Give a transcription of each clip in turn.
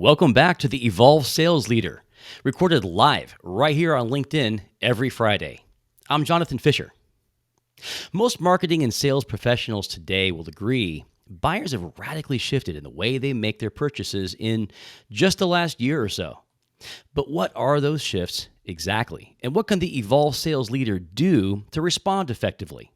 Welcome back to the Evolve Sales Leader, recorded live right here on LinkedIn every Friday. I'm Jonathan Fisher. Most marketing and sales professionals today will agree buyers have radically shifted in the way they make their purchases in just the last year or so. But what are those shifts exactly? And what can the Evolve Sales Leader do to respond effectively?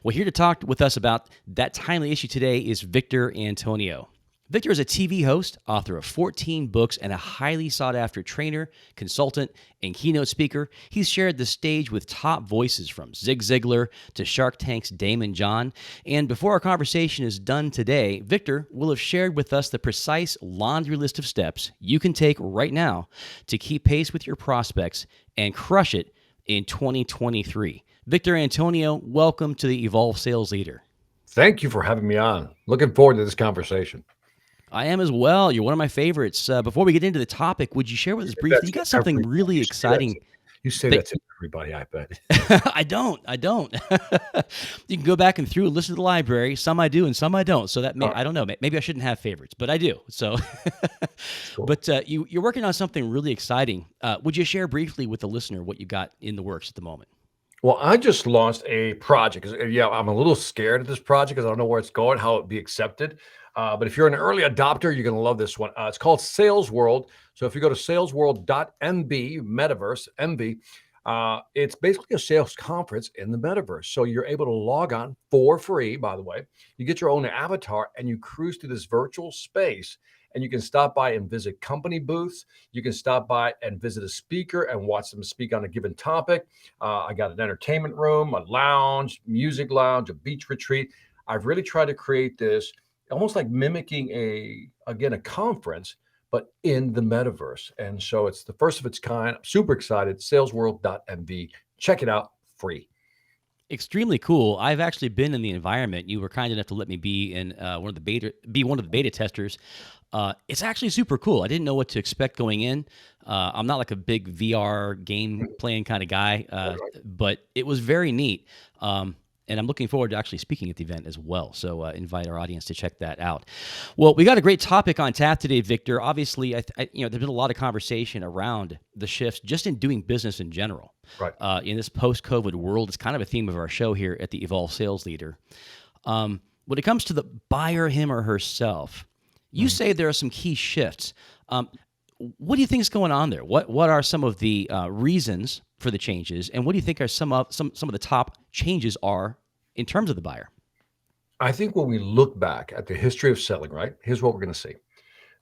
Well, here to talk with us about that timely issue today is Victor Antonio. Victor is a TV host, author of 14 books, and a highly sought-after trainer, consultant, and keynote speaker. He's shared the stage with top voices from Zig Ziglar to Shark Tank's Daymond John. And before our conversation is done today, Victor will have shared with us the precise laundry list of steps you can take right now to keep pace with your prospects and crush it in 2023. Victor Antonio, welcome to the Evolve Sales Leader. Thank you for having me on. Looking forward to this conversation. I am as well. You're one of my favorites. Before we get into the topic, would you share with us briefly? You got something really exciting. You say that to everybody, I bet. I don't. You can go back and through and listen to the library. Some I do and some I don't. So that I don't know. Maybe I shouldn't have favorites, but I do. So, cool. But you're working on something really exciting. Would you share briefly with the listener what you got in the works at the moment? Well, I just launched a project. I'm a little scared of this project because I don't know where it's going, how it'd be accepted. But if you're an early adopter, you're going to love this one. It's called Sales World. So if you go to salesworld.mb, metaverse, MV, it's basically a sales conference in the metaverse. So you're able to log on for free, by the way. You get your own avatar and you cruise through this virtual space. And you can stop by and visit company booths. You can stop by and visit a speaker and watch them speak on a given topic. I got an entertainment room, a lounge, music lounge, a beach retreat. I've really tried to create this almost like mimicking a conference, but in the metaverse. And so it's the first of its kind. I'm super excited. Salesworld.mv. Check it out, free. Extremely cool. I've actually been in the environment. You were kind enough to let me be in one of the beta testers. It's actually super cool. I didn't know what to expect going in. I'm not like a big VR game playing kind of guy, but it was very neat. And I'm looking forward to actually speaking at the event as well. So invite our audience to check that out. Well, we got a great topic on tap today, Victor. Obviously, there's been a lot of conversation around the shifts just in doing business in general. Right. In this post-COVID world, it's kind of a theme of our show here at the Evolve Sales Leader. When it comes to the buyer, him or herself, you say there are some key shifts. What do you think is going on there? What are some of the reasons for the changes, and what do you think are some of the top changes are in terms of the buyer? I think when we look back at the history of selling, right, here's what we're going to see: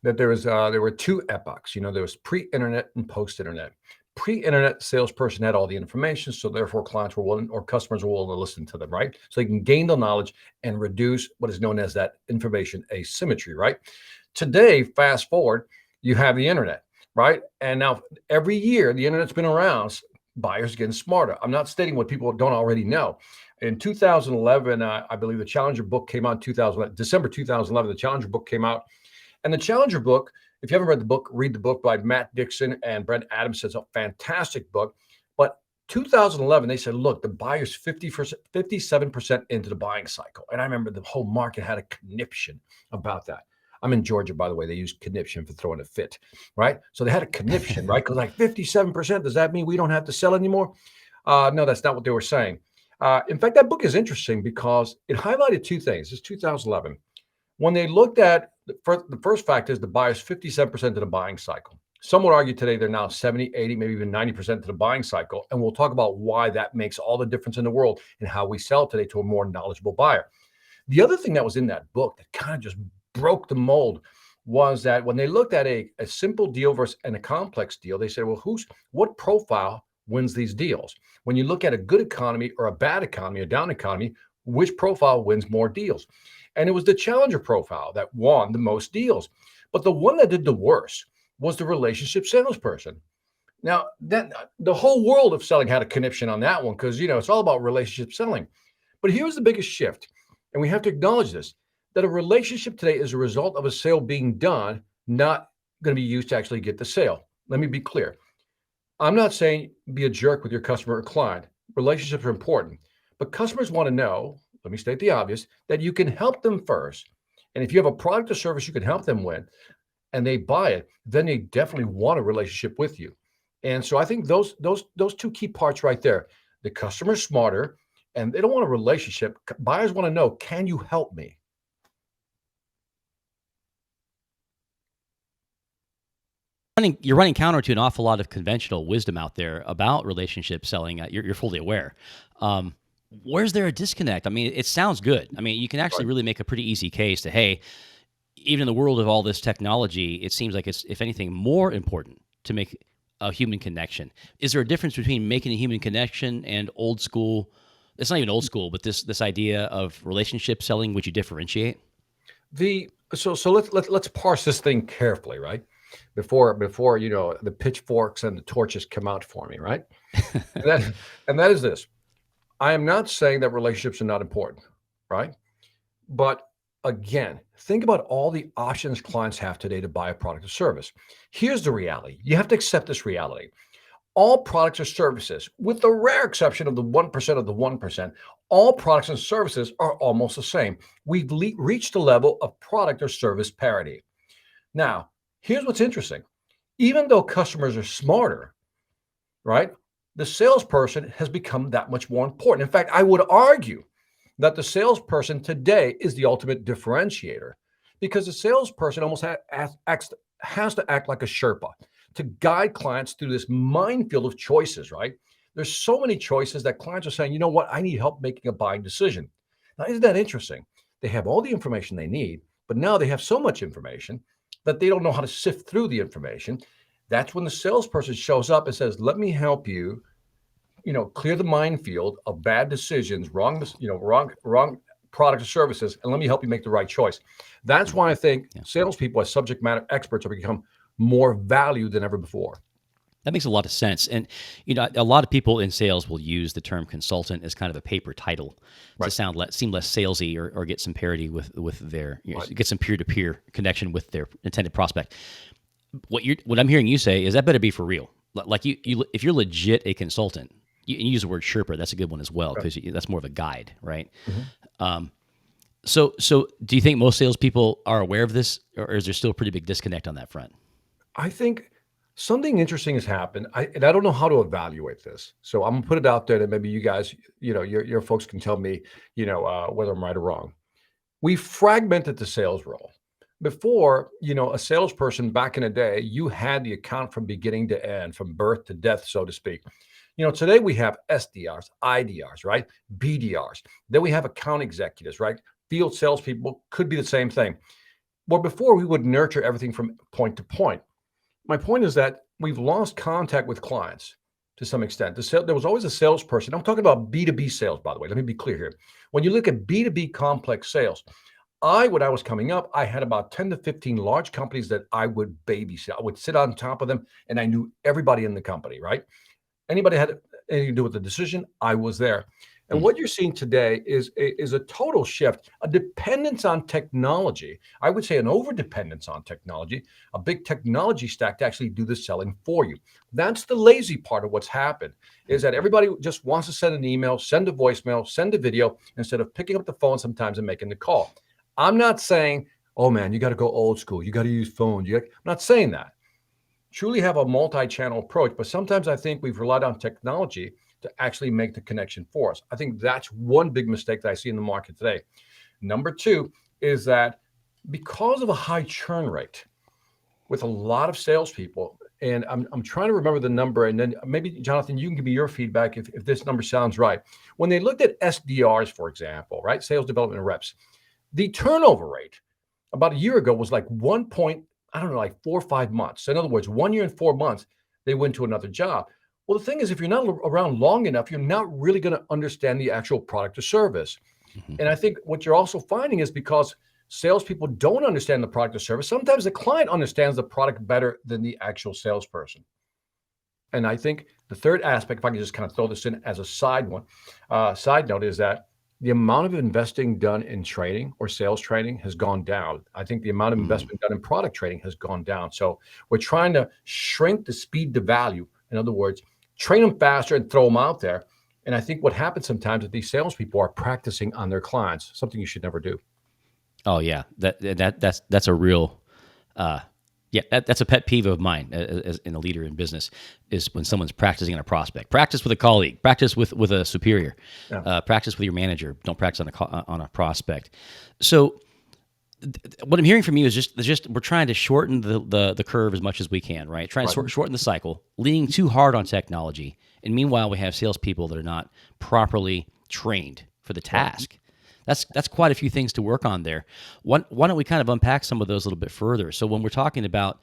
that there were two epochs. There was pre-internet and post-internet. Pre-internet, salesperson had all the information, so therefore clients were willing or customers were willing to listen to them, right? So they can gain the knowledge and reduce what is known as that information asymmetry, right? Today, fast forward, you have the internet, right? And now every year the internet's been around, buyers are getting smarter. I'm not stating what people don't already know. In 2011, I believe the Challenger book came out in December 2011, the Challenger book came out. And the Challenger book, if you haven't read the book, read the book by Matt Dixon and Brent Adams. It's a fantastic book. But 2011, they said, look, the buyer's 57% into the buying cycle. And I remember the whole market had a conniption about that. I'm in Georgia, by the way. They use conniption for throwing a fit, right? So they had a conniption, right? Because like 57%, does that mean we don't have to sell anymore? No, that's not what they were saying. In fact, that book is interesting because it highlighted two things. It's 2011. When they looked at the first fact is the buyer's 57% of the buying cycle. Some would argue today they're now 70, 80, maybe even 90% to the buying cycle. And we'll talk about why that makes all the difference in the world and how we sell today to a more knowledgeable buyer. The other thing that was in that book that kind of just broke the mold was that when they looked at a simple deal versus a complex deal, they said, well, what profile wins these deals? When you look at a good economy or a bad economy, a down economy, which profile wins more deals? And it was the Challenger profile that won the most deals. But the one that did the worst was the relationship salesperson. Now, the whole world of selling had a conniption on that one because, it's all about relationship selling. But here's the biggest shift, and we have to acknowledge this, that a relationship today is a result of a sale being done, not going to be used to actually get the sale. Let me be clear. I'm not saying be a jerk with your customer or client. Relationships are important, but customers want to know, let me state the obvious, that you can help them first. And if you have a product or service you can help them with, and they buy it, then they definitely want a relationship with you. And so I think those two key parts right there. The customer's smarter and they don't want a relationship. Buyers want to know, can you help me? You're running counter to an awful lot of conventional wisdom out there about relationship selling. You're fully aware. Where's there a disconnect? I mean, it sounds good. I mean, you can actually Right. really make a pretty easy case to, hey, even in the world of all this technology, it seems like it's, if anything, more important to make a human connection. Is there a difference between making a human connection and old school? It's not even old school, but this idea of relationship selling. Would you differentiate? The so let's parse this thing carefully, right? Before the pitchforks and the torches come out for me, right? And that is this. I am not saying that relationships are not important, right? But again, think about all the options clients have today to buy a product or service. Here's the reality. You have to accept this reality. All products or services, with the rare exception of the 1% of the 1%, all products and services are almost the same. We've reached a level of product or service parity. Now, here's what's interesting. Even though customers are smarter, right? The salesperson has become that much more important. In fact, I would argue that the salesperson today is the ultimate differentiator because the salesperson almost has to act like a Sherpa to guide clients through this minefield of choices, right? There's so many choices that clients are saying, you know what, I need help making a buying decision. Now, isn't that interesting? They have all the information they need, but now they have so much information that they don't know how to sift through the information. That's when the salesperson shows up and says, let me help you, clear the minefield of bad decisions, wrong products or services, and let me help you make the right choice. That's why I think Yeah. salespeople as subject matter experts have become more valued than ever before. That makes a lot of sense. And, a lot of people in sales will use the term consultant as kind of a paper title to Right. seem less salesy or get some parity with their, Right. get some peer to peer connection with their intended prospect. What I'm hearing you say is that better be for real. Like if you're legit a consultant, you use the word Sherpa. That's a good one as well because that's more of a guide, right? Mhm. So do you think most salespeople are aware of this, or is there still a pretty big disconnect on that front? I think something interesting has happened. I don't know how to evaluate this. So I'm gonna put it out there that maybe you guys, your folks can tell me, whether I'm right or wrong. We fragmented the sales role. Before, a salesperson back in the day, you had the account from beginning to end, from birth to death, so to speak. Today we have SDRs, IDRs, right? BDRs. Then we have account executives, right? Field salespeople could be the same thing. Well, before we would nurture everything from point to point. My point is that we've lost contact with clients to some extent. There was always a salesperson. I'm talking about B2B sales, by the way. Let me be clear here. When you look at B2B complex sales, when I was coming up, I had about 10 to 15 large companies that I would babysit. I would sit on top of them and I knew everybody in the company, right? Anybody had anything to do with the decision, I was there. And Hmm. what you're seeing today is a total shift, a dependence on technology. I would say an over dependence on technology, a big technology stack to actually do the selling for you. That's the lazy part of what's happened is that everybody just wants to send an email, send a voicemail, send a video instead of picking up the phone sometimes and making the call. I'm not saying, oh man, you got to go old school. You got to use phone. I'm not saying that. Truly have a multi-channel approach, but sometimes I think we've relied on technology to actually make the connection for us. I think that's one big mistake that I see in the market today. Number two is that because of a high churn rate with a lot of salespeople, and I'm trying to remember the number, and then maybe Jonathan, you can give me your feedback if this number sounds right. When they looked at SDRs, for example, right, sales development reps, the turnover rate about a year ago was like 1 point, I don't know, like 4 or 5 months. So in other words, 1 year and 4 months, they went to another job. Well, the thing is, if you're not around long enough, you're not really going to understand the actual product or service. Hmm. And I think what you're also finding is because salespeople don't understand the product or service, sometimes the client understands the product better than the actual salesperson. And I think the third aspect, if I can just kind of throw this in as a side note, is that the amount of investing done in training or sales training has gone down. I think the amount of Hmm. investment done in product training has gone down. So we're trying to shrink the speed to value. In other words, train them faster and throw them out there. And I think what happens sometimes is these salespeople are practicing on their clients, something you should never do. Oh yeah, that's a real Yeah, that's a pet peeve of mine as in a leader in business is when someone's practicing on a prospect. Practice with a colleague. Practice with a superior. Yeah. Practice with your manager. Don't practice on a prospect. So what I'm hearing from you is just we're trying to shorten the curve as much as we can, right? Trying to Right. shorten the cycle, leaning too hard on technology, and meanwhile we have salespeople that are not properly trained for the Right. task. That's quite a few things to work on there. Why don't we kind of unpack some of those a little bit further? So when we're talking about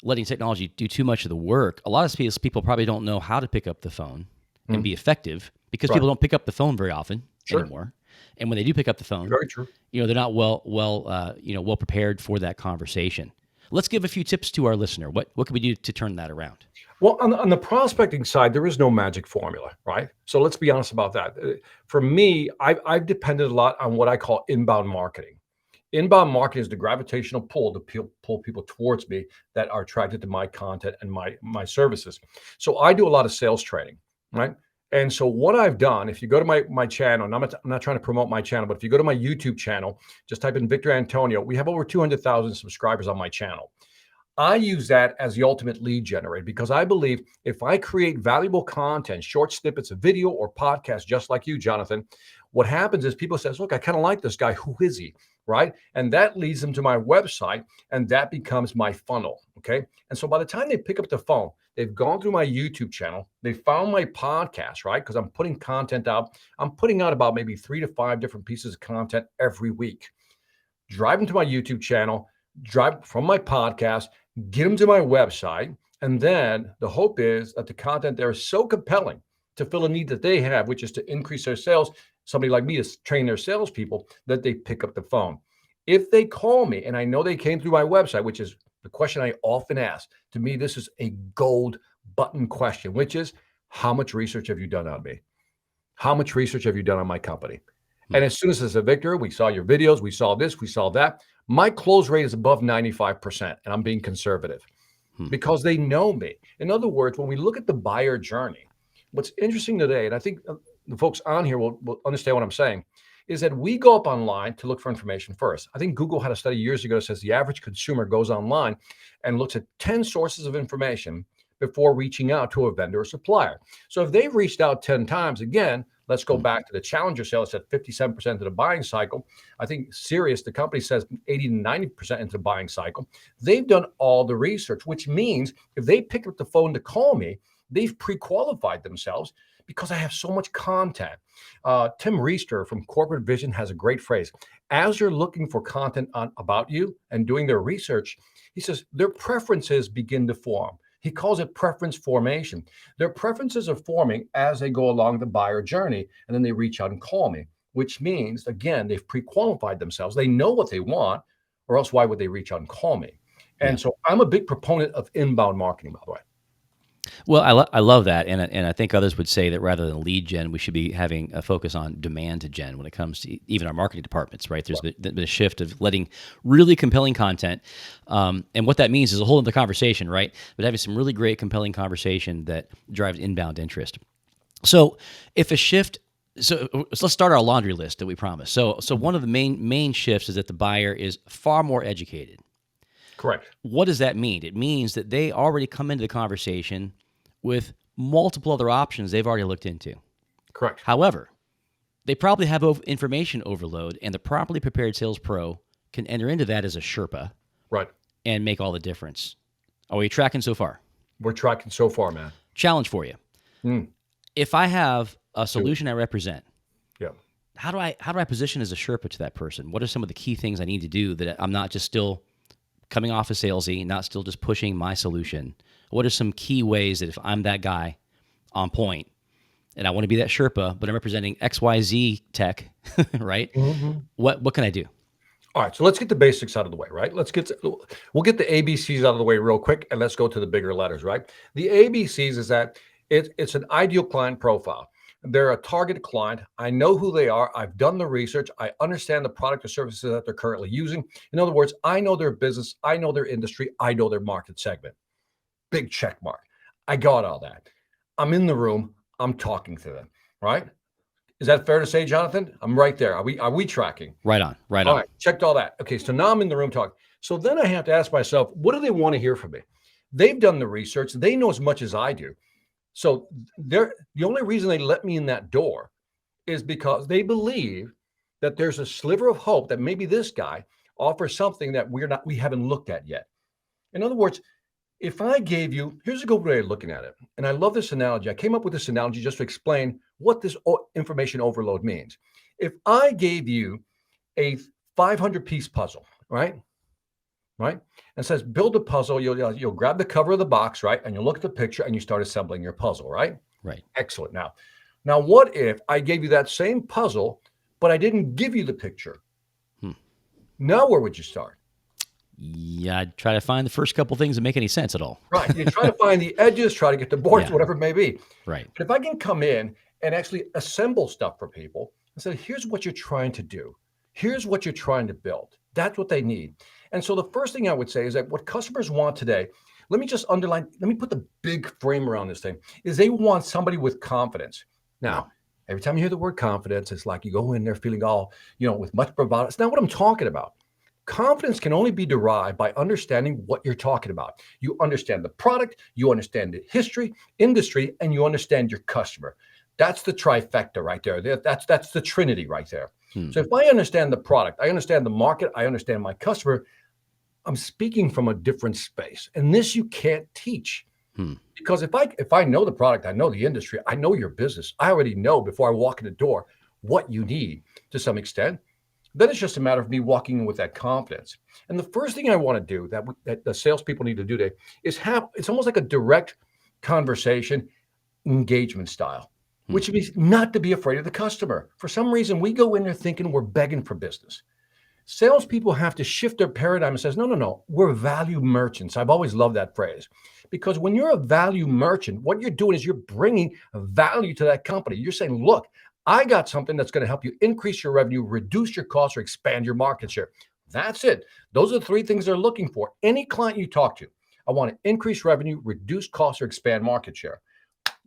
letting technology do too much of the work, a lot of people probably don't know how to pick up the phone and Mm. be effective because Right. people don't pick up the phone very often Sure. anymore. And when they do pick up the phone, Very true. they're not well prepared for that conversation. Let's give a few tips to our listener. What can we do to turn that around? Well, on the prospecting side, there is no magic formula, right? So let's be honest about that. For me, I've depended a lot on what I call inbound marketing. Inbound marketing is the gravitational pull to pull people towards me that are attracted to my content and my services. So I do a lot of sales training, right? And so what I've done, if you go to my channel, and I'm not trying to promote my channel, but if you go to my YouTube channel, just type in Victor Antonio. We have over 200,000 subscribers on my channel. I use that as the ultimate lead generator because I believe if I create valuable content, short snippets of video or podcast, just like you, Jonathan, what happens is people says, look, I kind of like this guy. Who is he? Right. And that leads them to my website and that becomes my funnel. Okay. And so by the time they pick up the phone, they've gone through my YouTube channel. They found my podcast, right? Because I'm putting content out. I'm putting out about maybe 3 to 5 different pieces of content every week. Drive them to my YouTube channel, drive from my podcast, get them to my website. And then the hope is that the content there is so compelling to fill a need that they have, which is to increase their sales. Somebody like me to train their salespeople that they pick up the phone. If they call me and I know they came through my website, which is the question I often ask, to me, this is a gold button question, which is how much research have you done on me? How much research have you done on my company? Hmm. And as soon as I said, Victor, we saw your videos, we saw this, we saw that. My close rate is above 95%, and I'm being conservative Hmm. because they know me. In other words, when we look at the buyer journey, what's interesting today, and I think the folks on here will understand what I'm saying, is that we go up online to look for information first. I think Google had a study years ago that says the average consumer goes online and looks at 10 sources of information before reaching out to a vendor or supplier. So if they've reached out 10 times, again, let's go Hmm. back to the Challenger sale. It's at 57% of the buying cycle. I think Sirius, the company, says 80 to 90% into the buying cycle. They've done all the research, which means if they pick up the phone to call me, they've pre-qualified themselves because I have so much content. Tim Reister from Corporate Vision has a great phrase. As you're looking for content about you and doing their research, he says their preferences begin to form. He calls it preference formation. Their preferences are forming as they go along the buyer journey, and then they reach out and call me, which means, again, they've pre-qualified themselves. They know what they want, or else why would they reach out and call me? Yeah. And so I'm a big proponent of inbound marketing, by the way. Well, I love that, and I think others would say that rather than lead gen, we should be having a focus on demand gen when it comes to even our marketing departments. Right? There's been a shift of letting really compelling content, and what that means is a whole other conversation, right? But having some really great, compelling conversation that drives inbound interest. So, if a shift so let's start our laundry list that we promised. So Mhm. one of the main shifts is that the buyer is far more educated. Correct. What does that mean? It means that they already come into the conversation with multiple other options they've already looked into. Correct. However, they probably have information overload, and the properly prepared sales pro can enter into that as a Sherpa Right. and make all the difference. Are we tracking so far? We're tracking so far, man. Challenge for you. Mm, If I have a do it. solution I represent, Yeah. how do I position as a Sherpa to that person? What are some of the key things I need to do that I'm not just still coming off as salesy, not still just pushing my solution? What are some key ways that if I'm that guy on point and I want to be that Sherpa, but I'm representing XYZ tech, right? Mhm. What can I do? All right, so let's get the basics out of the way, right? We'll get the ABCs out of the way real quick, and let's go to the bigger letters, right? The ABCs is that it's an ideal client profile. They're a target client. I know who they are. I've done the research. I understand the product or services that they're currently using. In other words, I know their business. I know their industry. I know their market segment. Big check mark. I got all that. I'm in the room. I'm talking to them, right? Is that fair to say, Jonathan? I'm right there. Are we tracking? Right on. Right All on. right, checked all that. Okay, so now I'm in the room talking. So then I have to ask myself, what do they want to hear from me? They've done the research. They know as much as I do. So the only reason they let me in that door is because they believe that there's a sliver of hope that maybe this guy offers something that we haven't looked at yet. In other words, if I gave you, here's a good way of looking at it. And I love this analogy. I came up with this analogy just to explain what this information overload means. If I gave you a 500-piece puzzle, right? Right? And says, build a puzzle. You'll grab the cover of the box, right? And you'll look at the picture and you start assembling your puzzle, right? Right. Excellent. Now, what if I gave you that same puzzle, but I didn't give you the picture? Now, where would you start? Yeah, I'd try to find the first couple things that make any sense at all. Right. You try to find the edges, try to get the boards, Yeah. whatever it may be. Right. But if I can come in and actually assemble stuff for people and say, here's what you're trying to do. Here's what you're trying to build. That's what they need. And so the first thing I would say is that what customers want today, let me just underline, let me put the big frame around this thing, is they want somebody with confidence. Now, every time you hear the word confidence, it's like you go in there feeling all, with much bravado. It's not what I'm talking about. Confidence can only be derived by understanding what you're talking about. You understand the product, you understand the history, industry, and you understand your customer. That's the trifecta right there. That's the trinity right there. So if I understand the product, I understand the market, I understand my customer, I'm speaking from a different space. And this you can't teach. Because if I know the product, I know the industry, I know your business, I already know before I walk in the door what you need to some extent. Then it's just a matter of me walking in with that confidence. And the first thing I want to do that the salespeople need to do today is it's almost like a direct conversation engagement style, which means not to be afraid of the customer. For some reason, we go in there thinking we're begging for business. Salespeople have to shift their paradigm and says, no, we're value merchants. I've always loved that phrase because when you're a value merchant, what you're doing is you're bringing value to that company. You're saying, look, I got something that's going to help you increase your revenue, reduce your costs, or expand your market share. That's it. Those are the three things they're looking for. Any client you talk to, I want to increase revenue, reduce costs, or expand market share.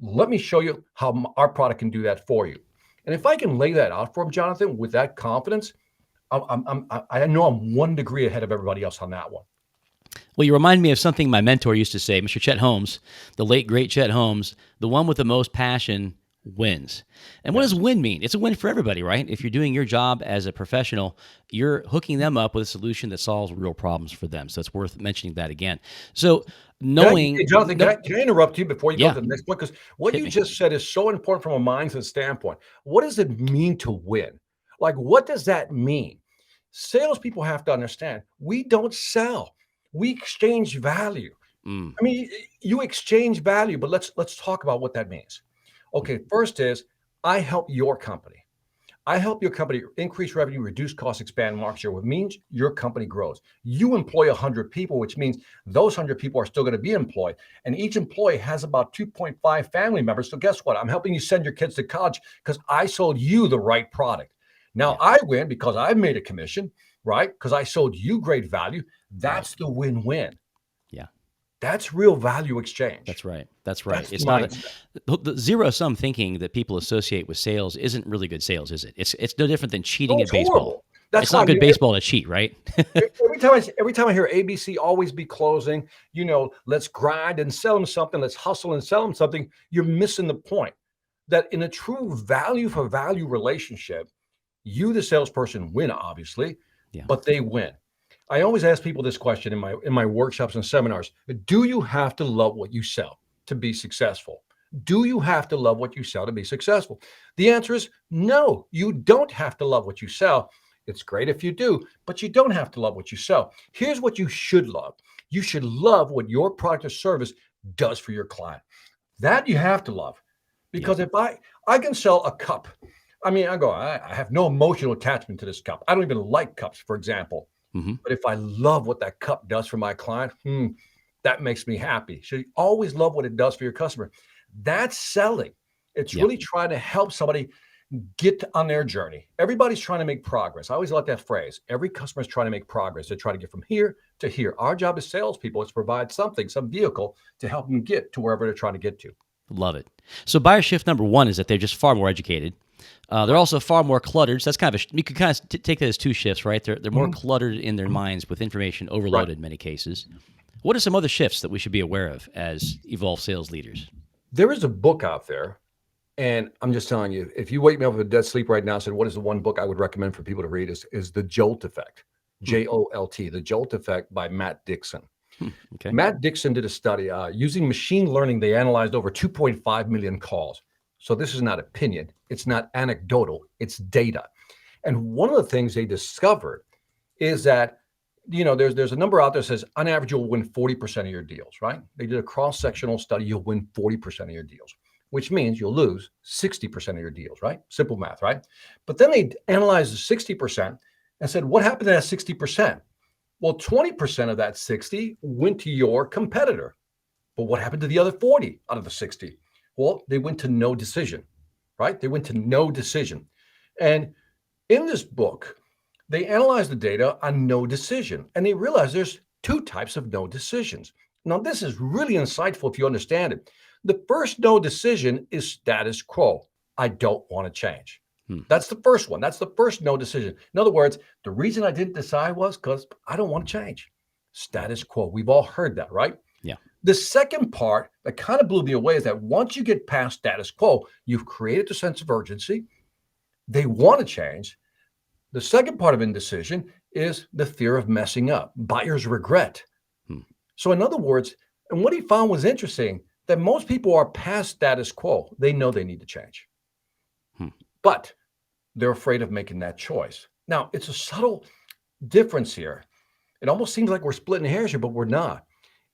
Let me show you how our product can do that for you. And if I can lay that out for them, Jonathan, with that confidence, I know I'm 1 degree ahead of everybody else on that one. Well, you remind me of something my mentor used to say, Mr. Chet Holmes, the late, great Chet Holmes, the one with the most passion wins. And what does win mean? It's a win for everybody, right? If you're doing your job as a professional, you're hooking them up with a solution that solves real problems for them. So it's worth mentioning that again. So knowing... Hey, Jonathan, can I interrupt you before you go to the next point? Because what you just said is so important from a mindset standpoint. What does it mean to win? Like, what does that mean? Salespeople have to understand, we don't sell. We exchange value. I mean, you exchange value, but let's talk about what that means. Okay, first is I help your company. I help your company increase revenue, reduce costs, expand market share, which means your company grows. You employ 100 people, which means those 100 people are still going to be employed. And each employee has about 2.5 family members. So guess what? I'm helping you send your kids to college because I sold you the right product. Now I win because I made a commission, right? Because I sold you great value. That's the win-win. Yeah. That's real value exchange. That's right. It's not the zero-sum thinking that people associate with sales isn't really good sales, is it? It's no different than cheating at baseball. Horrible. It's not good baseball to cheat, right? every time I hear ABC always be closing, let's grind and sell them something, let's hustle and sell them something, you're missing the point. That in a true value for value relationship, you, the salesperson, win, obviously, but they win. I always ask people this question in my workshops and seminars. Do you have to love what you sell to be successful? Do you have to love what you sell to be successful? The answer is no, you don't have to love what you sell. It's great if you do, but you don't have to love what you sell. Here's what you should love. You should love what your product or service does for your client. That you have to love. Because if I can sell a cup, I have no emotional attachment to this cup. I don't even like cups, for example. But if I love what that cup does for my client, that makes me happy. So you always love what it does for your customer. That's selling. It's really trying to help somebody get on their journey. Everybody's trying to make progress. I always like that phrase. Every customer is trying to make progress. They're trying to get from here to here. Our job as salespeople is to provide some vehicle to help them get to wherever they're trying to get to. Love it. So buyer shift number one is that they're just far more educated. They're also far more cluttered. So that's kind of you could kind of take that as two shifts, right? They're more Mhm. cluttered in their minds with information Right. overloaded in many cases. What are some other shifts that we should be aware of as evolved sales leaders? There is a book out there, and I'm just telling you, if you wake me up with a dead sleep right now and said, what is the one book I would recommend for people to read is The Jolt Effect, Hmm. Jolt, The Jolt Effect by Matt Dixon. Okay. Matt Dixon did a study using machine learning. They analyzed over 2.5 million calls. So this is not opinion. It's not anecdotal. It's data. And one of the things they discovered is that, there's a number out there that says on average, you'll win 40% of your deals, right? They did a cross-sectional study. You'll win 40% of your deals, which means you'll lose 60% of your deals, right? Simple math, right? But then they analyzed the 60% and said, what happened to that 60%? Well, 20% of that 60 went to your competitor. But what happened to the other 40 out of the 60? Well, they went to no decision, right? They went to no decision. And in this book, they analyzed the data on no decision, and they realized there's two types of no decisions. Now, this is really insightful if you understand it. The first no decision is status quo. I don't want to change. Hmm. That's the first one. That's the first no decision. In other words, the reason I didn't decide was because I don't want to change. Status quo. We've all heard that, right? Yeah. The second part that kind of blew me away is that once you get past status quo, you've created the sense of urgency. They want to change. The second part of indecision is the fear of messing up, buyer's regret. Hmm. So, in other words, and what he found was interesting that most people are past status quo. They know they need to change, Hmm. but they're afraid of making that choice. Now, it's a subtle difference here. It almost seems like we're splitting hairs here, but we're not.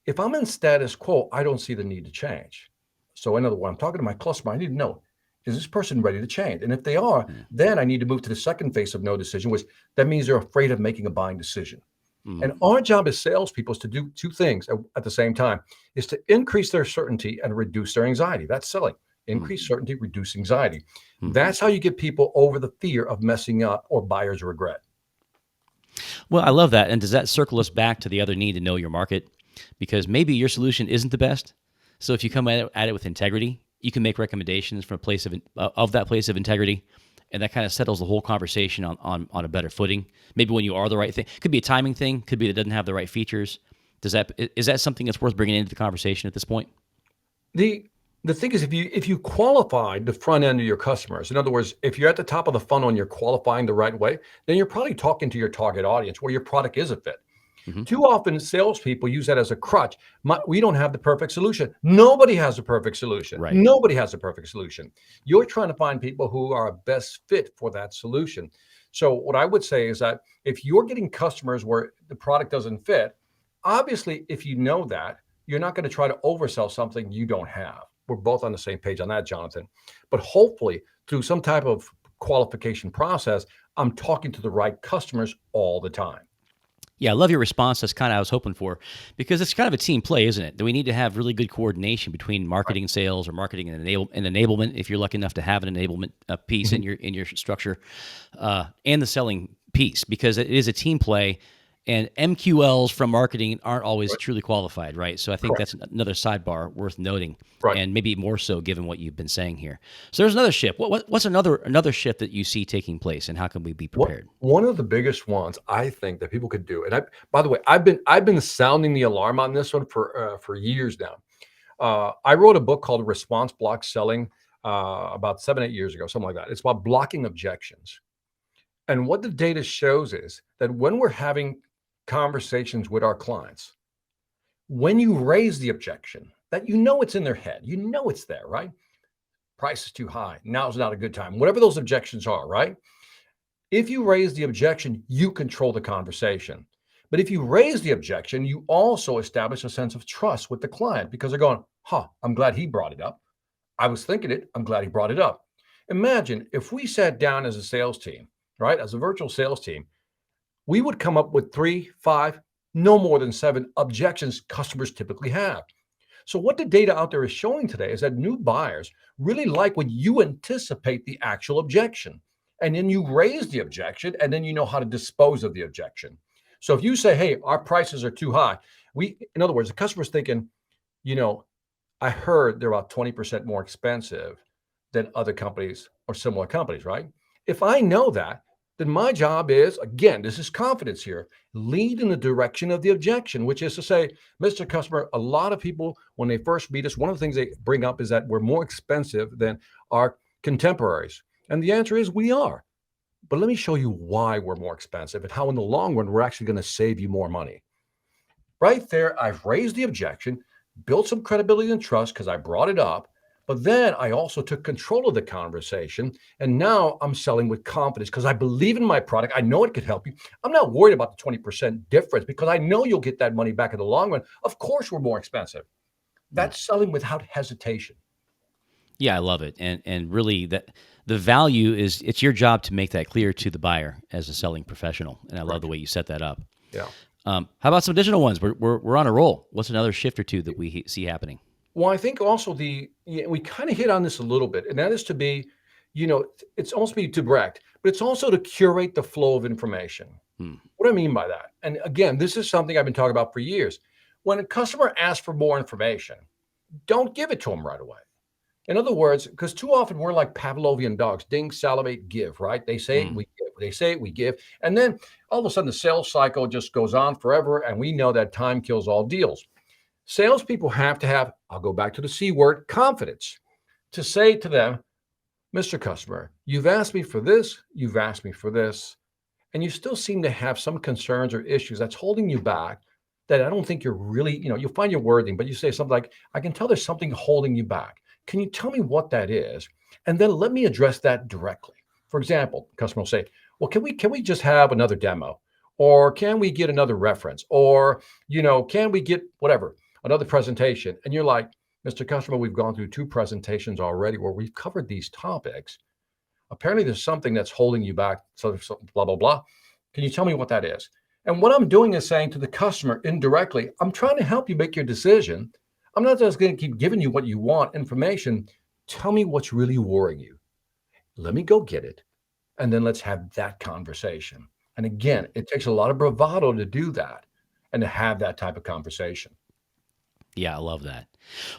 If I'm in status quo, I don't see the need to change. So, in other words, I'm talking to my customer, I need to know, is this person ready to change? And if they are, Hmm. then I need to move to the second phase of no decision, which that means they're afraid of making a buying decision. Hmm. And our job as salespeople is to do two things at the same time, is to increase their certainty and reduce their anxiety. That's selling. Increase certainty, reduce anxiety. Hmm. That's how you get people over the fear of messing up or buyer's regret. Well, I love that. And does that circle us back to the other need to know your market? Because maybe your solution isn't the best. So if you come at it with integrity, you can make recommendations from a place of that place of integrity, and that kind of settles the whole conversation on a better footing. Maybe when you are the right thing, could be a timing thing, could be that it doesn't have the right features. Is that something that's worth bringing into the conversation at this point? The thing is, if you qualified the front end of your customers, in other words, if you're at the top of the funnel and you're qualifying the right way, then you're probably talking to your target audience where your product is a fit. Mm-hmm. Too often, salespeople use that as a crutch. We don't have the perfect solution. Nobody has a perfect solution. Right. Nobody has a perfect solution. You're trying to find people who are a best fit for that solution. So what I would say is that if you're getting customers where the product doesn't fit, obviously, if you know that, you're not going to try to oversell something you don't have. We're both on the same page on that, Jonathan. But hopefully, through some type of qualification process, I'm talking to the right customers all the time. Yeah, I love your response. That's kind of what I was hoping for, because it's kind of a team play, isn't it? That we need to have really good coordination between marketing and sales, or marketing and enablement, if you're lucky enough to have an enablement piece in your structure, and the selling piece, because it is a team play. And MQLs from marketing aren't always Right. truly qualified, right? So I think Correct. that's another sidebar worth noting, Right. and maybe more so given what you've been saying here. So there's another shift. What's another shift that you see taking place, and how can we be prepared? One of the biggest ones I think that people could do, and by the way, I've been sounding the alarm on this one for years now. I wrote a book called Response Block Selling about 7-8 years ago, something like that. It's about blocking objections. And what the data shows is that when we're having conversations with our clients, when you raise the objection, that it's in their head, it's there, right? Price is too high. Now's not a good time. Whatever those objections are, right? If you raise the objection, you control the conversation. But if you raise the objection, you also establish a sense of trust with the client because they're going, I'm glad he brought it up. I was thinking it. I'm glad he brought it up. Imagine if we sat down as a sales team, right? As a virtual sales team, we would come up with 3, 5, no more than 7 objections customers typically have. So what the data out there is showing today is that new buyers really like when you anticipate the actual objection. And then you raise the objection, and then you know how to dispose of the objection. So if you say, hey, our prices are too high, in other words, the customer's thinking, I heard they're about 20% more expensive than other companies or similar companies, right? If I know that, then my job is, again, this is confidence here, lead in the direction of the objection, which is to say, Mr. Customer, a lot of people, when they first meet us, one of the things they bring up is that we're more expensive than our contemporaries. And the answer is we are. But let me show you why we're more expensive and how in the long run, we're actually going to save you more money. Right there, I've raised the objection, built some credibility and trust because I brought it up. But then I also took control of the conversation. And now I'm selling with confidence because I believe in my product. I know it could help you. I'm not worried about the 20% difference because I know you'll get that money back in the long run. Of course, we're more expensive. That's selling without hesitation. Yeah, I love it. And really that the value is it's your job to make that clear to the buyer as a selling professional. And I love the way you set that up. Yeah. How about some additional ones? We're on a roll. What's another shift or two that we see happening? Well, I think also we kind of hit on this a little bit, and that is to be, it's almost be to direct, but it's also to curate the flow of information. What do I mean by that? And again, this is something I've been talking about for years. When a customer asks for more information, don't give it to them right away. In other words, because too often we're like Pavlovian dogs, ding, salivate, give, right? They say it, we give. They say it, we give. And then all of a sudden the sales cycle just goes on forever. And we know that time kills all deals. Salespeople have to have, I'll go back to the C word, confidence to say to them, Mr. Customer, you've asked me for this, you've asked me for this, and you still seem to have some concerns or issues that's holding you back that I don't think you're really, you'll find your wording, but you say something like, I can tell there's something holding you back. Can you tell me what that is? And then let me address that directly. For example, customer will say, well, can we just have another demo? Or can we get another reference? Or, can we get whatever, another presentation? And you're like, Mr. Customer, we've gone through 2 presentations already where we've covered these topics. Apparently there's something that's holding you back, so blah, blah, blah. Can you tell me what that is? And what I'm doing is saying to the customer indirectly, I'm trying to help you make your decision. I'm not just going to keep giving you what you want, information. Tell me what's really worrying you. Let me go get it. And then let's have that conversation. And again, it takes a lot of bravado to do that and to have that type of conversation. Yeah, I love that.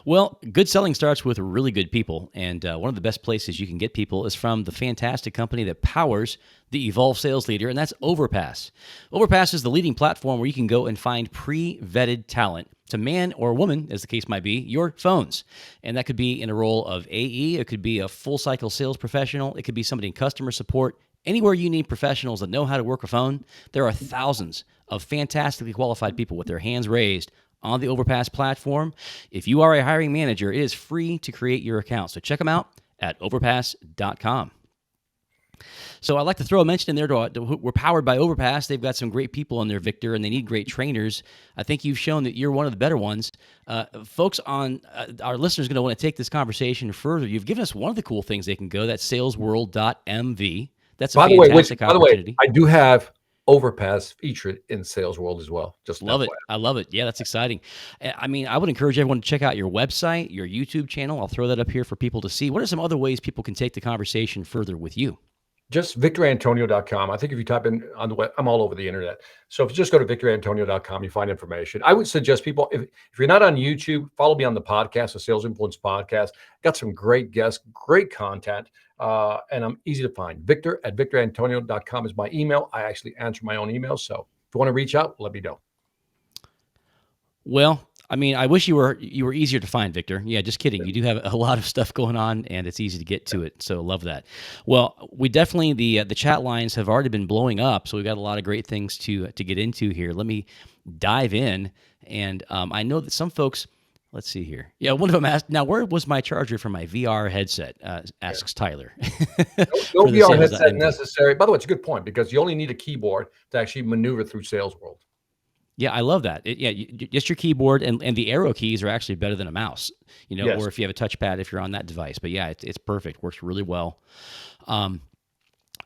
Well, good selling starts with really good people. And one of the best places you can get people is from the fantastic company that powers the Evolve Sales Leader, and that's Overpass. Overpass is the leading platform where you can go and find pre-vetted talent to man or woman, as the case might be, your phones. And that could be in a role of AE, it could be a full cycle sales professional, it could be somebody in customer support. Anywhere you need professionals that know how to work a phone, there are thousands of fantastically qualified people with their hands raised on the Overpass platform. If you are a hiring manager, it is free to create your account. So check them out at overpass.com. So I'd like to throw a mention in there we're powered by Overpass. They've got some great people in there, Victor, and they need great trainers. I think you've shown that you're one of the better ones. Folks on our listeners are going to want to take this conversation further. You've given us one of the cool things they can go. That's salesworld.mv. That's a fantastic opportunity. I do have Overpass featured in Sales World as well. Just love it. I love it. Yeah, that's exciting. I mean, I would encourage everyone to check out your website, your YouTube channel. I'll throw that up here for people to see. What are some other ways people can take the conversation further with you? Just victorantonio.com. I think if you type in on the web, I'm all over the internet. So if you just go to victorantonio.com, you find information. I would suggest people, if you're not on YouTube, follow me on the podcast, the Sales Influence Podcast. Got some great guests, great content, and I'm easy to find. Victor at victorantonio.com is my email. I actually answer my own emails. So if you want to reach out, let me know. Well, I mean, I wish you were easier to find, Victor. Yeah, just kidding. You do have a lot of stuff going on, and it's easy to get to it. So love that. Well, we definitely the chat lines have already been blowing up, so we've got a lot of great things to get into here. Let me dive in, and I know that some folks. Let's see here. Yeah, one of them asked, now where was my charger for my VR headset? Asks Tyler. No VR headset necessary. By the way, it's a good point because you only need a keyboard to actually maneuver through Sales World. Yeah, I love that. Just your keyboard and the arrow keys are actually better than a mouse, Yes. Or if you have a touchpad if you're on that device. But yeah, it's perfect. Works really well.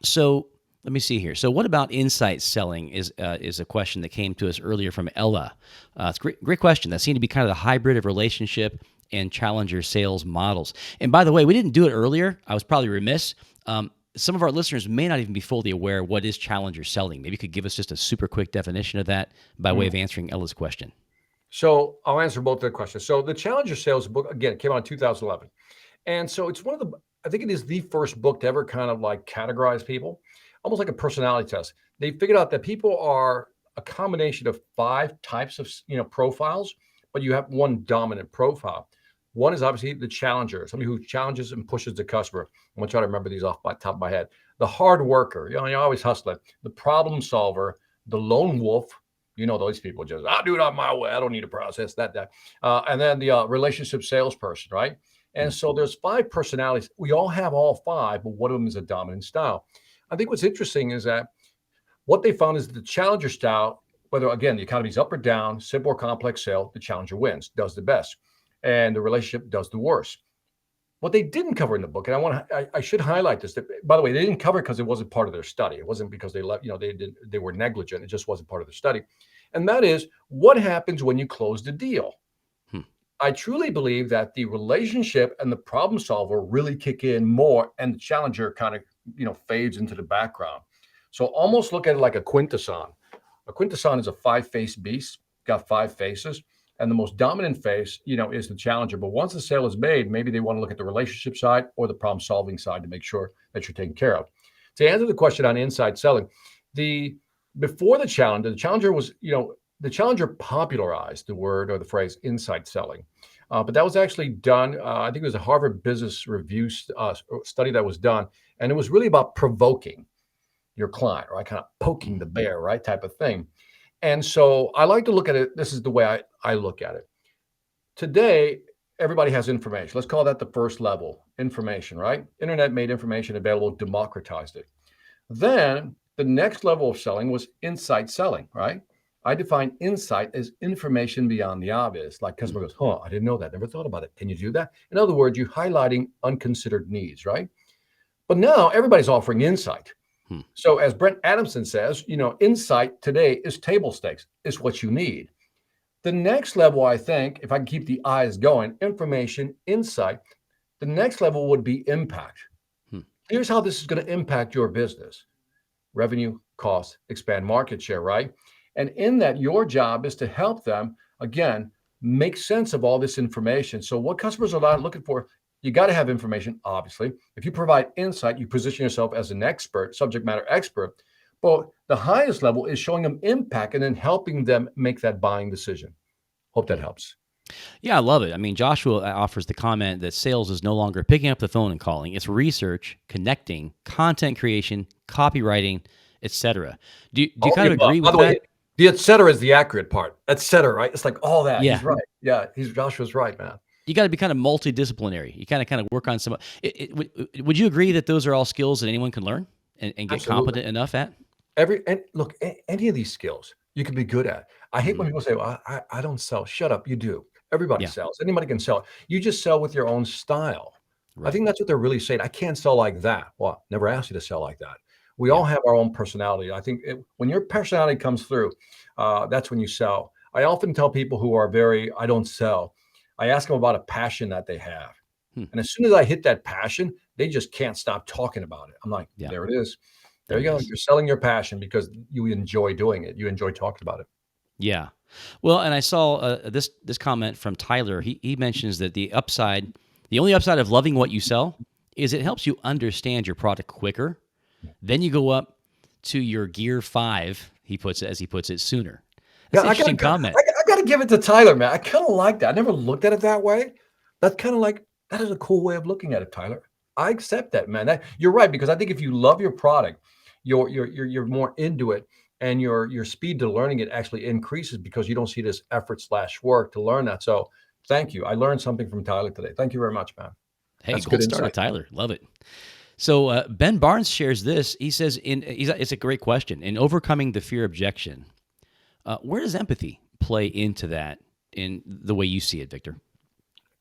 So let me see here. So what about insight selling is a question that came to us earlier from Ella. It's a great question. That seemed to be kind of the hybrid of relationship and challenger sales models. And by the way, we didn't do it earlier. I was probably remiss. Some of our listeners may not even be fully aware of what is challenger selling. Maybe you could give us just a super quick definition of that by way of answering Ella's question. So I'll answer both the questions. So the Challenger Sales book, again, came out in 2011. And so it's one of the I think it is the first book to ever kind of like categorize people, almost like a personality test. They figured out that people are a combination of 5 types of profiles, but you have one dominant profile. One is obviously the challenger, somebody who challenges and pushes the customer. I'm gonna try to remember these off the top of my head. The hard worker, you're always hustling. The problem solver, the lone wolf. Those people just, I'll do it on my way. I don't need to process that. And then the relationship salesperson, right? And so there's 5 personalities. We all have all 5, but one of them is a dominant style. I think what's interesting is that what they found is the challenger style, whether again, the economy is up or down, simple or complex sale, the challenger wins, does the best. And the relationship does the worst. What they didn't cover in the book, and I should highlight this. By the way, they didn't cover it because it wasn't part of their study. It wasn't because they left, they were negligent. It just wasn't part of their study. And that is what happens when you close the deal. I truly believe that the relationship and the problem solver really kick in more, and the challenger kind of, fades into the background. So almost look at it like a quintesson. A quintesson is a 5-faced beast, got 5 faces. And the most dominant face, is the challenger. But once the sale is made, maybe they want to look at the relationship side or the problem solving side to make sure that you're taken care of. To answer the question on inside selling, before the challenger was, the challenger popularized the word or the phrase inside selling. But that was actually done. I think it was a Harvard Business Review study that was done. And it was really about provoking your client, right? Kind of poking the bear, right? Type of thing. And so I like to look at it. This is the way I look at it. Today, everybody has information. Let's call that the first level, information, right? Internet made information available, democratized it. Then the next level of selling was insight selling, right? I define insight as information beyond the obvious. Like customer goes, I didn't know that. Never thought about it. Can you do that? In other words, you're highlighting unconsidered needs, right? But now everybody's offering insight. So as Brent Adamson says, insight today is table stakes. It's what you need. The next level, I think, if I can keep the eyes going, information, insight, the next level would be impact. Here's how this is going to impact your business. Revenue, cost, expand market share, right? And in that, your job is to help them, again, make sense of all this information. So what customers are looking for, you got to have information, obviously. If you provide insight, you position yourself as an expert, subject matter expert. But the highest level is showing them impact and then helping them make that buying decision. Hope that helps. Yeah, I love it. I mean, Joshua offers the comment that sales is no longer picking up the phone and calling. It's research, connecting, content creation, copywriting, etc. Do you kind of agree with that? The et cetera is the accurate part. Et cetera, right? It's like all that. Yeah. He's right. Yeah, Joshua's right, man. You got to be kind of multidisciplinary. You kind of work on some. Would you agree that those are all skills that anyone can learn and get Absolutely. competent enough at? Look, any of these skills you can be good at. I hate when people say, well, I don't sell. Shut up. You do. Everybody sells. Anybody can sell. You just sell with your own style. Right. I think that's what they're really saying. I can't sell like that. Well, never asked you to sell like that. We all have our own personality. I think when your personality comes through, that's when you sell. I often tell people who are I don't sell. I ask them about a passion that they have. And as soon as I hit that passion, they just can't stop talking about it. I'm like, there it is. There you go. You're selling your passion because you enjoy doing it. You enjoy talking about it. Yeah. Well, and I saw this comment from Tyler. He mentions that the only upside of loving what you sell is it helps you understand your product quicker. Then you go up to your gear 5, he puts it, sooner. That's an interesting comment. I got to give it to Tyler, man. I kind of like that. I never looked at it that way. That's kind of like, that is a cool way of looking at it, Tyler. I accept that, man. You're right, because I think if you love your product, you're more into it, and your speed to learning it actually increases because you don't see this effort/work to learn that. So thank you. I learned something from Tyler today. Thank you very much, man. Hey, gold star to Tyler. Love it. So Ben Barnes shares this. He says, it's a great question. In overcoming the fear objection, where does empathy play into that in the way you see it, Victor?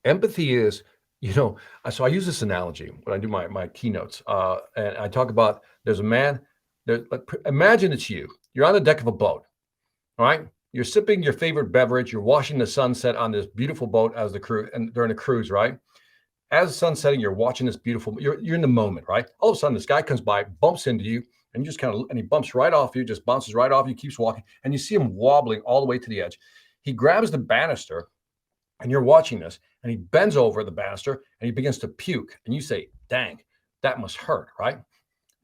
Empathy is, so I use this analogy when I do my keynotes, and I talk about there's a man. Imagine it's you. You're on the deck of a boat, all right? You're sipping your favorite beverage. You're watching the sunset on this beautiful boat as the crew, and during a cruise, right? As the sun's setting, you're watching this beautiful. You're in the moment, right? All of a sudden, this guy comes by, bumps into you, and you just and he bumps right off you, just bounces right off you, keeps walking, and you see him wobbling all the way to the edge. He grabs the banister, and you're watching this, and he bends over the banister, and he begins to puke. And you say, dang, that must hurt, right?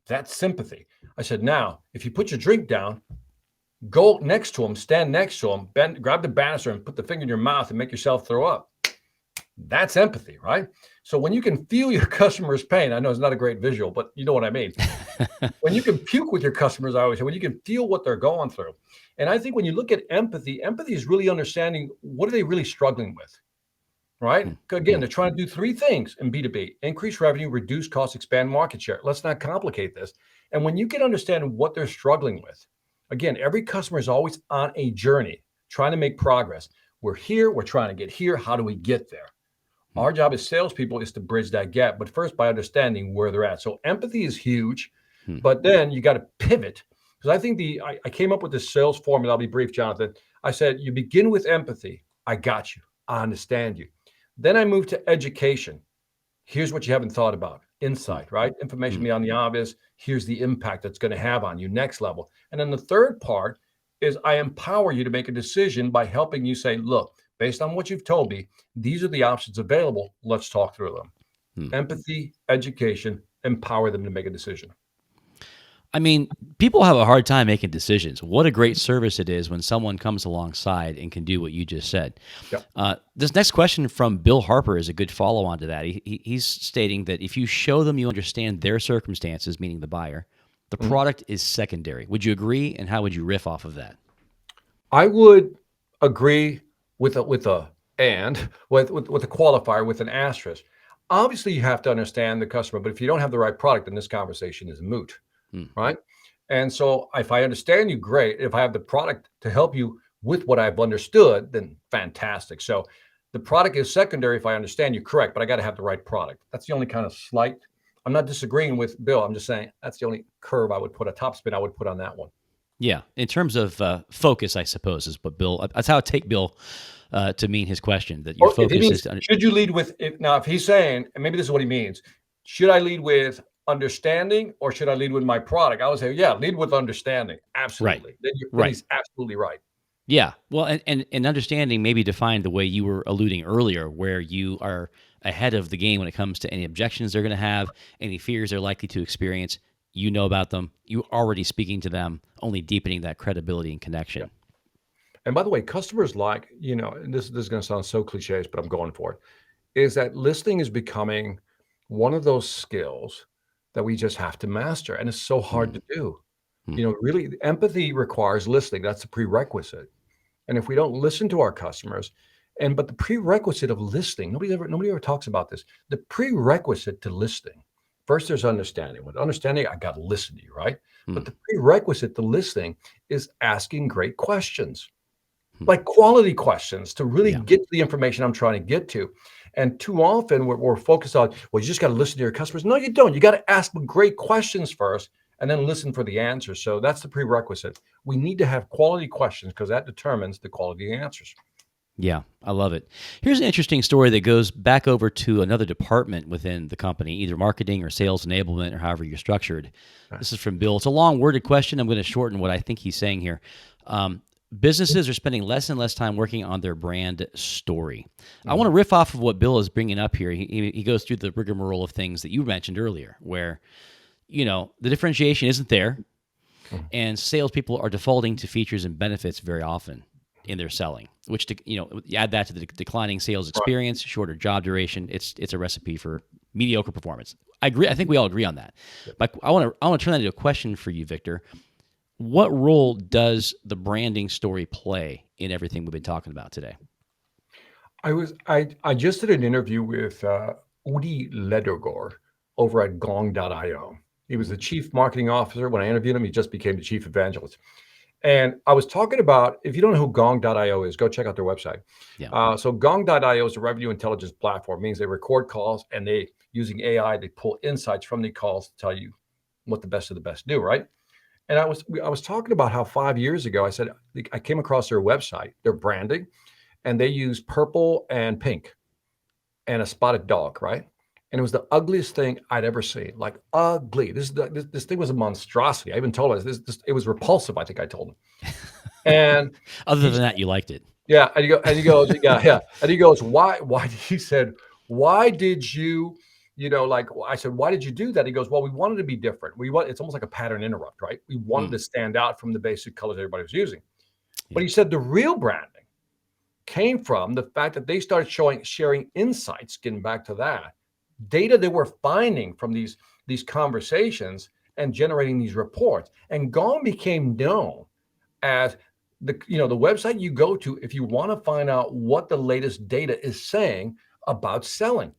That's sympathy. I said, now, if you put your drink down, go next to him, stand next to him, bend, grab the banister and put the finger in your mouth and make yourself throw up. That's empathy, right? So when you can feel your customer's pain, I know it's not a great visual, but you know what I mean. When you can puke with your customers, I always say, when you can feel what they're going through. And I think when you look at empathy, empathy is really understanding what are they really struggling with, right? Again, they're trying to do three things in B2B: increase revenue, reduce costs, expand market share. Let's not complicate this. And when you can understand what they're struggling with, again, every customer is always on a journey, trying to make progress. We're here, we're trying to get here. How do we get there? Our job as salespeople is to bridge that gap, but first by understanding where they're at. So empathy is huge, but then you got to pivot. Because I think I came up with this sales formula. I'll be brief, Jonathan. I said, you begin with empathy. I got you. I understand you. Then I moved to education. Here's what you haven't thought about. Insight, right? Information beyond the obvious. Here's the impact that's going to have on you. Next level. And then the third part is I empower you to make a decision by helping you say, look, based on what you've told me, these are the options available. Let's talk through them. Empathy, education, empower them to make a decision. I mean, people have a hard time making decisions. What a great service it is when someone comes alongside and can do what you just said. Yep. This next question from Bill Harper is a good follow-on to that. He's stating that if you show them you understand their circumstances, meaning the buyer, the product is secondary. Would you agree, and how would you riff off of that? I would agree with a qualifier, with an asterisk. Obviously, you have to understand the customer, but if you don't have the right product, then this conversation is moot. Right. And so if I understand you, great. If I have the product to help you with what I've understood, then fantastic. So the product is secondary if I understand you, correct, but I got to have the right product. That's the only kind of slight. I'm not disagreeing with Bill. I'm just saying that's the only curve I would put, a top spin I would put on that one. Yeah. In terms of focus, I suppose, is what Bill, that's how I take Bill to mean his question, that your focus is to should you lead with, if he's saying, and maybe this is what he means, should I lead with understanding or should I lead with my product? I would say, yeah, lead with understanding. Absolutely. Right. Then he's absolutely right. Yeah. Well, and understanding maybe defined the way you were alluding earlier, where you are ahead of the game when it comes to any objections they're going to have, any fears they're likely to experience. You know about them. You're already speaking to them, only deepening that credibility and connection. Yeah. And by the way, customers like, and this is going to sound so cliches, but I'm going for it, is that listening is becoming one of those skills that we just have to master. And it's so hard to do. Really, empathy requires listening. That's a prerequisite. And if we don't listen to our customers, but the prerequisite of listening, nobody ever talks about this. The prerequisite to listening, first there's understanding. With understanding, I got to listen to you, right? But the prerequisite to listening is asking great questions, like quality questions, to really get to the information I'm trying to get to. And too often we're focused on, well, you just got to listen to your customers. No, you don't. You got to ask great questions first and then listen for the answers. So that's the prerequisite. We need to have quality questions because that determines the quality of the answers. Yeah, I love it. Here's an interesting story that goes back over to another department within the company, either marketing or sales enablement or however you're structured. This is from Bill. It's a long worded question. I'm going to shorten what I think he's saying here. Businesses are spending less and less time working on their brand story. I want to riff off of what Bill is bringing up here. He goes through the rigmarole of things that you mentioned earlier, where, the differentiation isn't there, and salespeople are defaulting to features and benefits very often in their selling, which, you add that to the declining sales experience, shorter job duration. It's a recipe for mediocre performance. I agree. I think we all agree on that. But I want to turn that into a question for you, Victor. What role does the branding story play in everything we've been talking about today? I just did an interview with Rudy Giuliani over at Gong.io. He was the chief marketing officer. When I interviewed him, he just became the chief evangelist. And I was talking about, if you don't know who Gong.io is, go check out their website. Yeah. So Gong.io is a revenue intelligence platform. It means they record calls and using AI, they pull insights from the calls to tell you what the best of the best do, right? And I was talking about how 5 years ago, I said, I came across their website, their branding, and they use purple and pink and a spotted dog, right? And it was the ugliest thing I'd ever seen, like ugly. This thing was a monstrosity. I even told him it was repulsive. I think I told him. And other than that, you liked it. Yeah. And he goes, yeah. And he goes, why? He said, why did you like I said, why did you do that? He goes, well, we wanted to be different. It's almost like a pattern interrupt, right? We wanted to stand out from the basic colors everybody was using. But he said the real branding came from the fact that they started sharing insights, getting back to that, data they were finding from these conversations and generating these reports. And Gone became known as the website you go to if you want to find out what the latest data is saying about selling.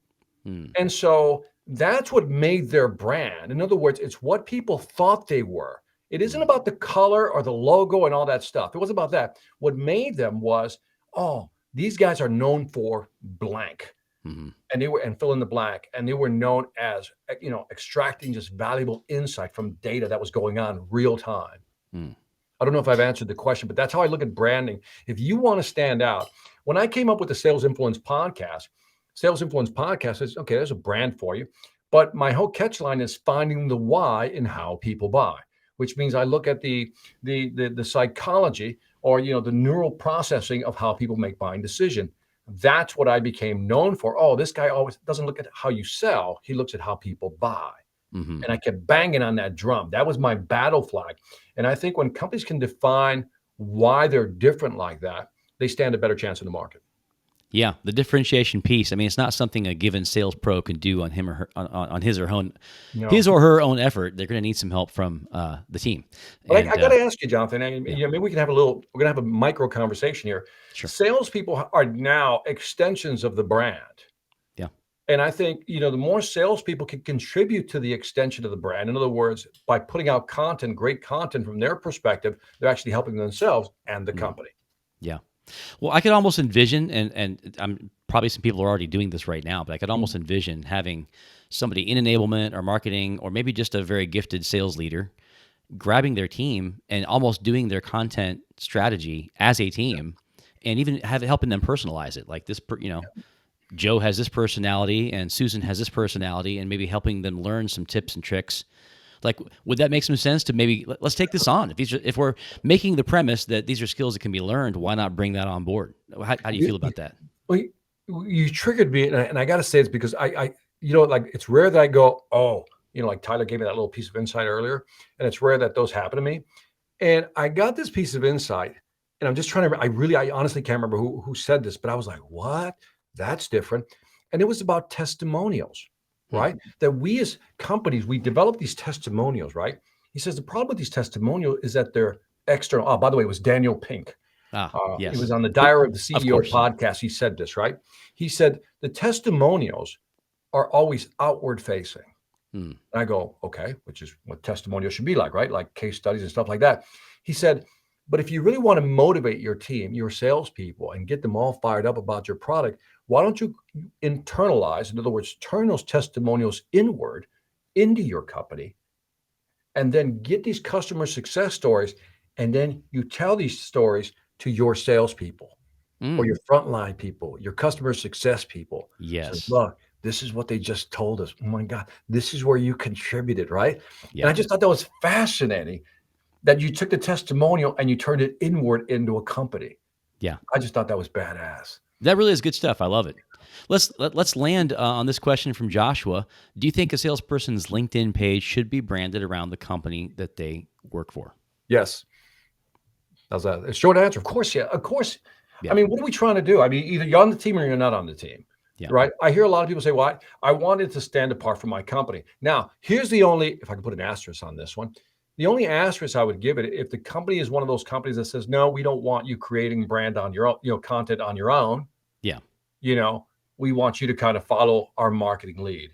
And so that's what made their brand. In other words, it's what people thought they were. It isn't about the color or the logo and all that stuff. It wasn't about that. What made them was, oh, these guys are known for blank. And fill in the blank. And they were known as, extracting just valuable insight from data that was going on real time. I don't know if I've answered the question, but that's how I look at branding. If you want to stand out, when I came up with the Sales Influence podcast is, okay, there's a brand for you. But my whole catch line is finding the why in how people buy, which means I look at the psychology or, the neural processing of how people make buying decision. That's what I became known for. Oh, this guy always doesn't look at how you sell. He looks at how people buy. And I kept banging on that drum. That was my battle flag. And I think when companies can define why they're different like that, they stand a better chance in the market. Yeah, the differentiation piece. I mean, it's not something a given sales pro can do on him or her, on his or her own effort. They're going to need some help from the team. But I got to ask you, Jonathan. Maybe we can have we're going to have a micro conversation here. Sure. Salespeople are now extensions of the brand. Yeah. And I think, the more salespeople can contribute to the extension of the brand. In other words, by putting out content, great content from their perspective, they're actually helping themselves and the company. Yeah. Well, I could almost envision, and I'm probably some people are already doing this right now, but I could almost envision having somebody in enablement or marketing, or maybe just a very gifted sales leader, grabbing their team and almost doing their content strategy as a team, and even helping them personalize it. Like this, Joe has this personality and Susan has this personality, and maybe helping them learn some tips and tricks. Like, would that make some sense to maybe let's take this on? If we're making the premise that these are skills that can be learned, why not bring that on board? How do you feel about that? Well, you triggered me, and I got to say it's because I like it's rare that I go, oh, like Tyler gave me that little piece of insight earlier, and it's rare that those happen to me. And I got this piece of insight, and I'm just trying to. I honestly can't remember who said this, but I was like, what? That's different. And it was about testimonials. Right? That we as companies, we develop these testimonials, right? He says the problem with these testimonials is that they're external. Oh, by the way, it was Daniel Pink. Yes. It was on the Diary of the CEO podcast. He said this, right? He said the testimonials are always outward facing. And I go, okay, which is what testimonials should be like, right? Like case studies and stuff like that. He said, but if you really want to motivate your team, your salespeople, and get them all fired up about your product, why don't you internalize, in other words, turn those testimonials inward into your company, and then get these customer success stories, and then you tell these stories to your salespeople or your frontline people, your customer success people. Yes. So, look, this is what they just told us. Oh my God, this is where you contributed, right? Yeah. And I just thought that was fascinating that you took the testimonial and you turned it inward into a company. Yeah. I just thought that was badass. That really is good stuff. I love it. Let's land on this question from Joshua. Do you think a salesperson's LinkedIn page should be branded around the company that they work for? Yes. That was a short answer. Of course, yeah. Of course. Yeah. I mean, what are we trying to do? I mean, either you're on the team or you're not on the team. Yeah. Right? I hear a lot of people say, well, I wanted to stand apart from my company. Now, here's the only, if I can put an asterisk on this one, the only asterisk I would give it, if the company is one of those companies that says, no, we don't want you creating brand on your own, content on your own. Yeah. We want you to kind of follow our marketing lead.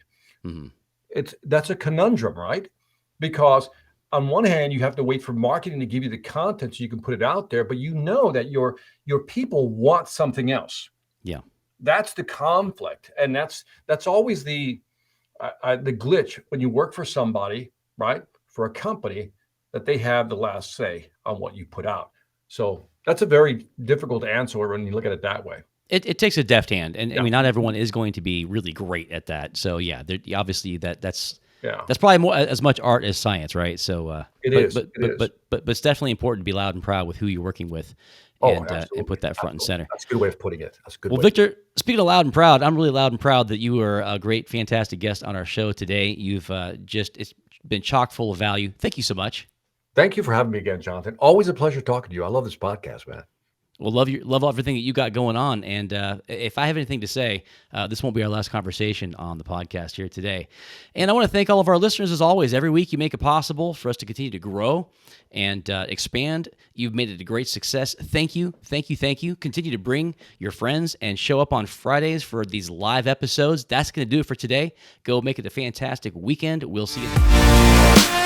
That's a conundrum, right? Because on one hand, you have to wait for marketing to give you the content so you can put it out there, but you know that your people want something else. Yeah. That's the conflict. And that's always the glitch when you work for somebody, right? For a company, that they have the last say on what you put out. So that's a very difficult answer when you look at it that way. It takes a deft hand, and I mean, not everyone is going to be really great at that. So yeah, obviously that's Yeah. That's probably more as much art as science, right? So, It but, is. but It but is. but it's definitely important to be loud and proud with who you're working with, Oh, and absolutely. put that front and Absolutely. center. That's a good way of putting it. That's a good Well, way of putting Victor, speaking of loud and proud, I'm really loud and proud that you were a great, fantastic guest on our show today. You've it's been chock full of value. Thank you so much. it. Thank you for having me again, Jonathan. Always a pleasure talking to you. I love this podcast, man. Well, love everything that you got going on. And if I have anything to say, this won't be our last conversation on the podcast here today. And I want to thank all of our listeners as always. Every week you make it possible for us to continue to grow and expand. You've made it a great success. Thank you, thank you, thank you. Continue to bring your friends and show up on Fridays for these live episodes. That's going to do it for today. Go make it a fantastic weekend. We'll see you.